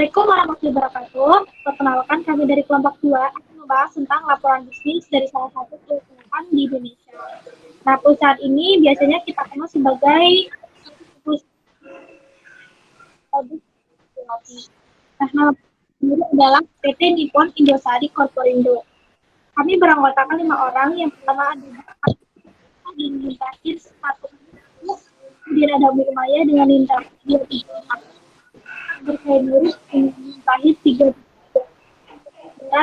Assalamualaikum warahmatullahi wabarakatuh. Perkenalkan kami dari kelompok 2 akan membahas tentang laporan bisnis dari salah satu perusahaan di Indonesia. Nah, perusahaan ini biasanya kita kenal sebagai perusahaan roti. Nah, nama ini adalah PT Nippon Indosari Corporindo. Kami beranggotakan 5 orang. Yang pertama ada di terakhir 1, kemudian ada Bu Maya dengan lintas 23, berkait lurus dengan terakhir 3,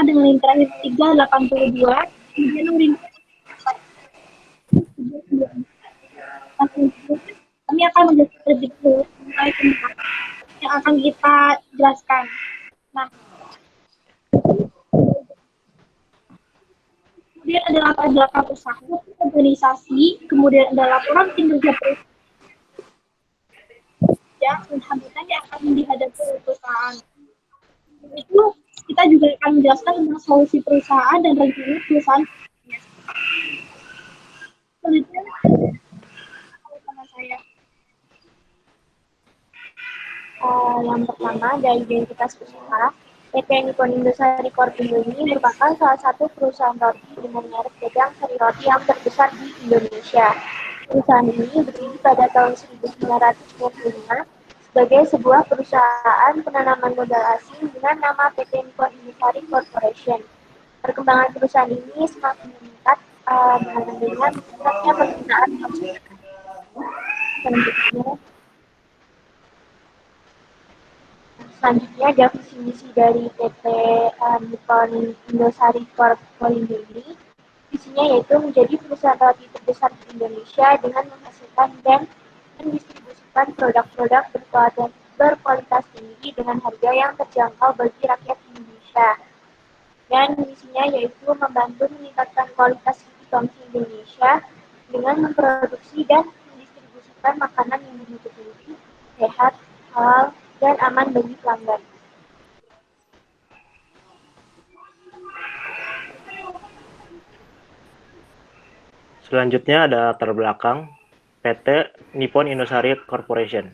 dengan lintah 382, kemudian lintah kami akan menjelaskan terlebih dahulu mengenai tentang yang akan kita jelaskan. Nah, kemudian ada latar belakang usaha, organisasi, kemudian ada laporan kinerja perusahaan dan hambatan yang akan dihadapi oleh perusahaan. Itu kita juga akan menjelaskan tentang solusi perusahaan dan rencana perusahaan. Selanjutnya, sama saya. Yang pertama, dari identitas usaha, PT Nippon Indosari Corporindo ini merupakan salah satu perusahaan roti dengan merek dagang seri roti yang terbesar di Indonesia. Perusahaan ini berdiri pada tahun 1925 sebagai sebuah perusahaan penanaman modal asing dengan nama PT Nippon Indosari Corporation. Perkembangan perusahaan ini semakin meningkat dengan meningkatnya penggunaan masyarakat. Selanjutnya ada visi misi dari PT Nippon Indosari Corporindo ini. Visinya yaitu menjadi perusahaan roti terbesar di Indonesia dengan menghasilkan dan mendistribusikan produk-produk berkualitas tinggi dengan harga yang terjangkau bagi rakyat Indonesia. Dan misinya yaitu membantu meningkatkan kualitas hidup bangsa Indonesia dengan memproduksi dan mendistribusikan makanan yang bermutu tinggi, sehat, halal, dan aman bagi pelanggan. Selanjutnya ada latar belakang PT Nippon Indosari Corporation.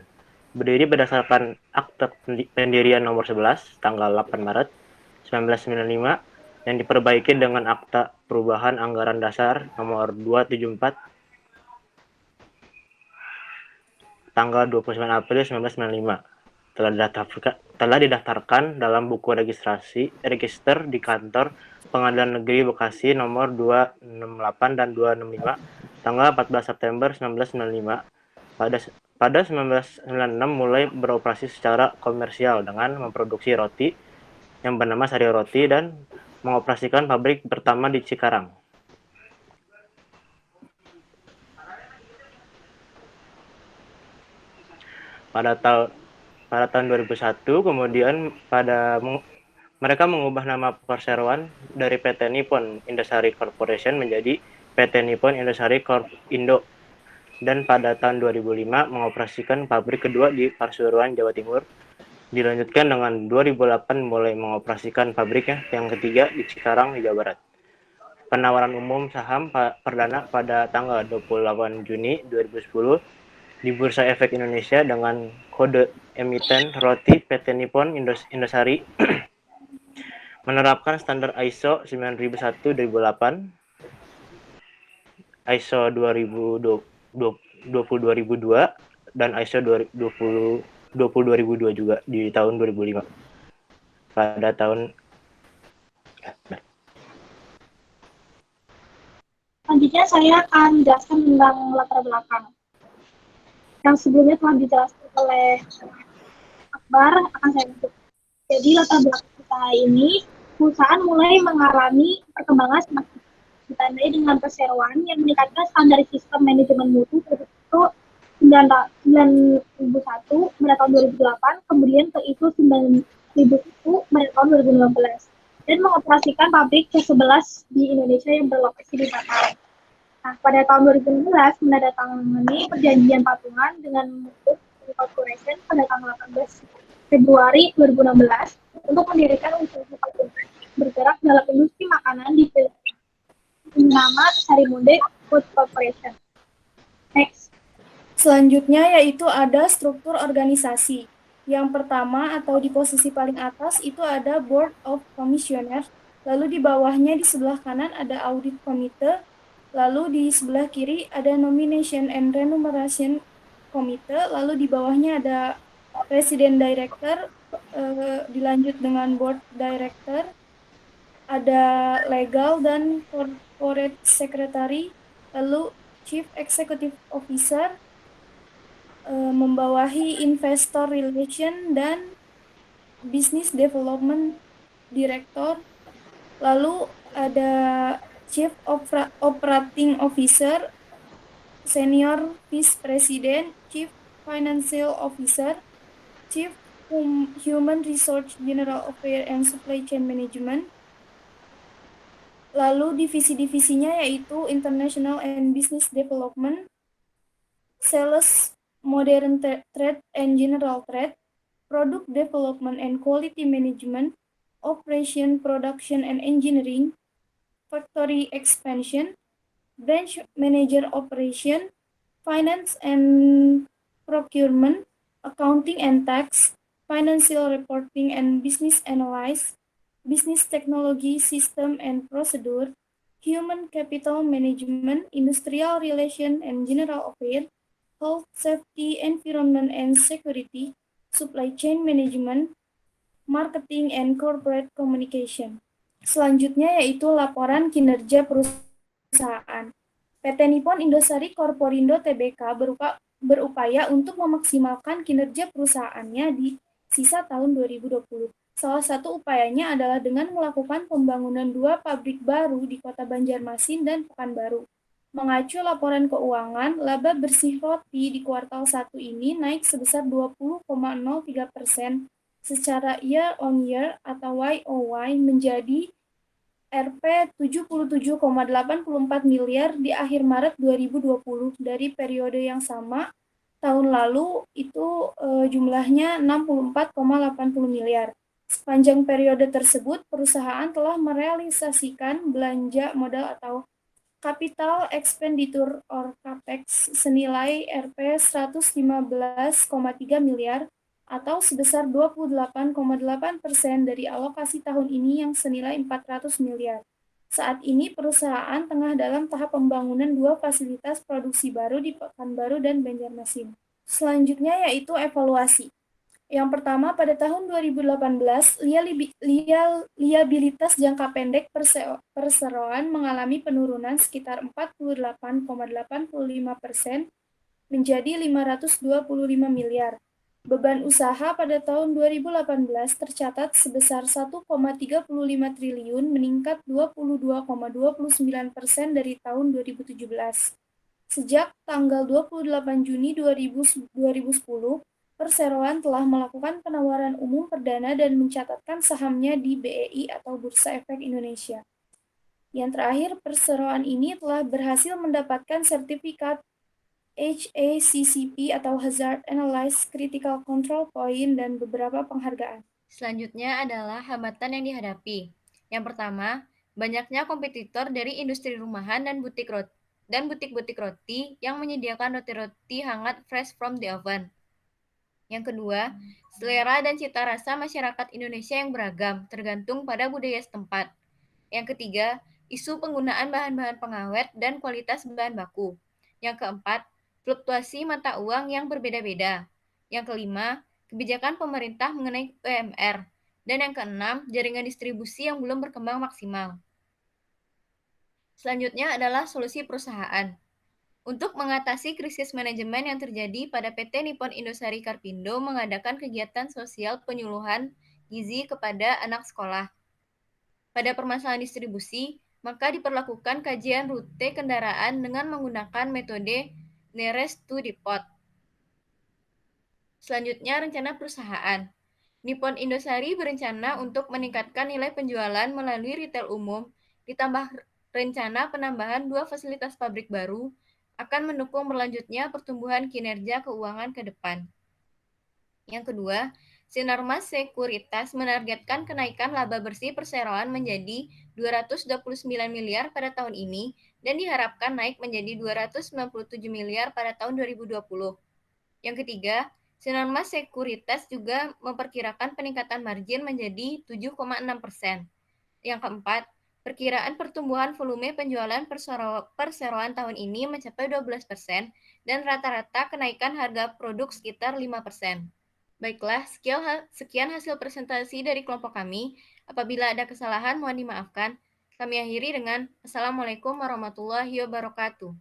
Berdiri berdasarkan Akte Pendirian nomor 11 tanggal 8 Maret 1995 yang diperbaiki dengan Akta Perubahan Anggaran Dasar nomor 274 tanggal 29 April 1995. Telah didaftarkan dalam buku register di kantor Pengadilan Negeri Bekasi nomor 268 dan 265 tanggal 14 September 1995. Pada 1996 mulai beroperasi secara komersial dengan memproduksi roti yang bernama Sari Roti dan mengoperasikan pabrik pertama di Cikarang. Pada tahun 2001, kemudian mereka mengubah nama perseroan dari PT Nippon Indosari Corporation menjadi PT Nippon Indosari Corpindo, dan pada tahun 2005 mengoperasikan pabrik kedua di Pasuruan, Jawa Timur. Dilanjutkan dengan 2008 mulai mengoperasikan pabriknya yang ketiga di Cikarang, Jawa Barat. Penawaran umum saham perdana pada tanggal 28 Juni 2010 di Bursa Efek Indonesia dengan kode emiten roti PT Nippon Indosari menerapkan standar ISO 9001-2008, ISO 2002002 dan ISO 2002002 juga di tahun 2005. Pada tahun Selanjutnya saya akan menjelaskan tentang latar belakang. Yang sebelumnya telah dijelaskan oleh Akbar, akan saya lanjut. Jadi latar belakang usaha ini, perusahaan mulai mengalami perkembangan semakin ditandai dengan perseroan yang meningkatkan standar sistem manajemen mutu itu 9001 pada tahun 2008, kemudian ke ISO 9001 pada tahun 2015, dan mengoperasikan pabrik ke-11 di Indonesia yang berlokasi di Batam. Nah, pada tahun 2016 menandatangani perjanjian patungan dengan Mutu Corporation pada tanggal 18 Februari 2016 untuk mendirikan usaha patungan bergerak dalam industri makanan di Filipina. Nama Sarimunde Food Corporation. Next. Selanjutnya yaitu ada struktur organisasi. Yang pertama atau di posisi paling atas itu ada Board of Commissioners, lalu di bawahnya di sebelah kanan ada Audit Committee, lalu di sebelah kiri ada Nomination and Remuneration Committee, lalu di bawahnya ada President Director, dilanjut dengan Board Director, ada Legal dan Corporate Secretary, lalu Chief Executive Officer, membawahi Investor Relation dan Business Development Director, lalu ada Chief Operating Officer, Senior Vice President, Chief Financial Officer, Chief Human Resource General Affairs and Supply Chain Management. Lalu divisi-divisinya yaitu International and Business Development, Sales, Modern Trade and General Trade, Product Development and Quality Management, Operation, Production and Engineering, Factory Expansion, Branch Manager Operation, Finance and Procurement, Accounting and Tax, Financial Reporting and Business Analysis, Business Technology System and Procedure, Human Capital Management, Industrial Relation and General Affairs, Health, Safety, Environment and Security, Supply Chain Management, Marketing and Corporate Communication. Selanjutnya yaitu laporan kinerja perusahaan. PT Nippon Indosari Corporindo Tbk berupaya untuk memaksimalkan kinerja perusahaannya di sisa tahun 2020. Salah satu upayanya adalah dengan melakukan pembangunan 2 pabrik baru di Kota Banjarmasin dan Pekanbaru. Mengacu laporan keuangan, laba bersih roti di kuartal 1 ini naik sebesar 20,03% secara year on year atau YOY menjadi Rp 77,84 miliar di akhir Maret 2020. Dari periode yang sama tahun lalu itu jumlahnya 64,80 miliar. Sepanjang periode tersebut, perusahaan telah merealisasikan belanja modal atau Capital Expenditure or CAPEX senilai Rp 115,3 miliar atau sebesar 28,8% dari alokasi tahun ini yang senilai 400 miliar. Saat ini perusahaan tengah dalam tahap pembangunan 2 fasilitas produksi baru di Pekanbaru dan Banjarmasin. Selanjutnya yaitu evaluasi. Yang pertama, pada tahun 2018, liabilitas jangka pendek perseroan mengalami penurunan sekitar 48,85% menjadi 525 miliar. Beban usaha pada tahun 2018 tercatat sebesar 1,35 triliun, meningkat 22,29% dari tahun 2017. Sejak tanggal 28 Juni 2010, Perseroan telah melakukan penawaran umum perdana dan mencatatkan sahamnya di BEI atau Bursa Efek Indonesia. Yang terakhir, perseroan ini telah berhasil mendapatkan sertifikat HACCP atau Hazard Analysis Critical Control Point dan beberapa penghargaan. Selanjutnya adalah hambatan yang dihadapi. Yang pertama, banyaknya kompetitor dari industri rumahan dan butik-butik roti yang menyediakan roti-roti hangat fresh from the oven. Yang kedua, selera dan cita rasa masyarakat Indonesia yang beragam, tergantung pada budaya setempat. Yang ketiga, isu penggunaan bahan-bahan pengawet dan kualitas bahan baku. Yang keempat, fluktuasi mata uang yang berbeda-beda. Yang kelima, kebijakan pemerintah mengenai UMR. Dan yang keenam, jaringan distribusi yang belum berkembang maksimal. Selanjutnya adalah solusi perusahaan. Untuk mengatasi krisis manajemen yang terjadi pada PT Nippon Indosari Carpindo mengadakan kegiatan sosial penyuluhan gizi kepada anak sekolah. Pada permasalahan distribusi, maka diperlakukan kajian rute kendaraan dengan menggunakan metode nearest to depot. Selanjutnya, rencana perusahaan. Nippon Indosari berencana untuk meningkatkan nilai penjualan melalui retail umum, ditambah rencana penambahan 2 fasilitas pabrik baru, akan mendukung berlanjutnya pertumbuhan kinerja keuangan ke depan. Yang kedua, Sinarmas Sekuritas menargetkan kenaikan laba bersih perseroan menjadi 229 miliar pada tahun ini dan diharapkan naik menjadi 297 miliar pada tahun 2020. Yang ketiga, Sinarmas Sekuritas juga memperkirakan peningkatan margin menjadi 7,6%. Yang keempat, perkiraan pertumbuhan volume penjualan perseroan tahun ini mencapai 12% dan rata-rata kenaikan harga produk sekitar 5%. Baiklah, sekian hasil presentasi dari kelompok kami. Apabila ada kesalahan, mohon dimaafkan. Kami akhiri dengan Assalamualaikum warahmatullahi wabarakatuh.